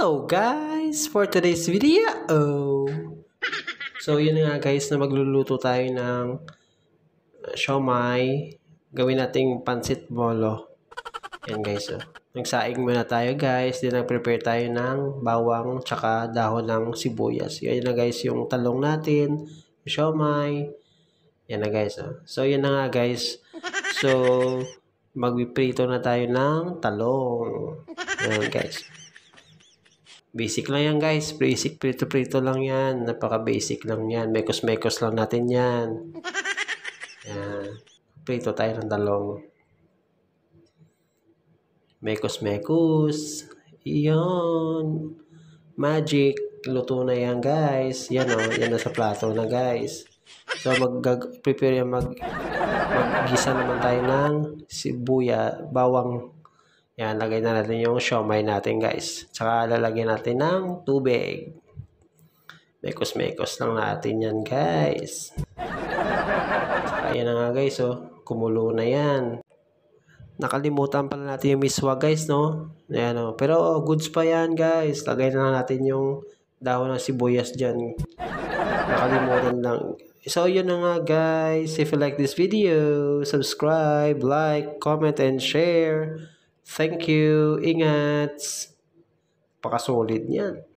Hello guys! For today's video, so yun nga guys na magluluto tayo ng siomai. Gawin nating pansit bolo. Yan guys. Nagsaing muna tayo guys. Then nag-prepare tayo ng bawang tsaka dahon ng sibuyas. Yan na guys yung talong natin. Siomai. Yan na guys. So yan na nga guys. So magpiprito na tayo ng talong. Yan guys. Basic lang yan guys. Basic prito-prito lang yan. Napaka-basic lang yan. Mekos-mekos lang natin yan. Yan. Prito tayo ng talong. Mekos-mekos. Iyon. Magic. Luto na yan guys. Yan o. Yan na sa plato na guys. So prepare yan. Mag-gisa naman tayo ng sibuya. Bawang. Yan, lagay na natin yung siomai natin guys. Tsaka lalagyan natin ng tubig. Mekos-mekos lang natin yan guys. Tsaka yan na nga guys, kumulo na yan. Nakalimutan pala natin yung miswa guys, no? Ayan, pero goods pa yan guys. Lagay na natin yung dahon ng sibuyas dyan. Nakalimutan lang. So yun na nga guys. If you like this video, subscribe, like, comment, and share. Thank you. Ingat. Pakasolid niyan.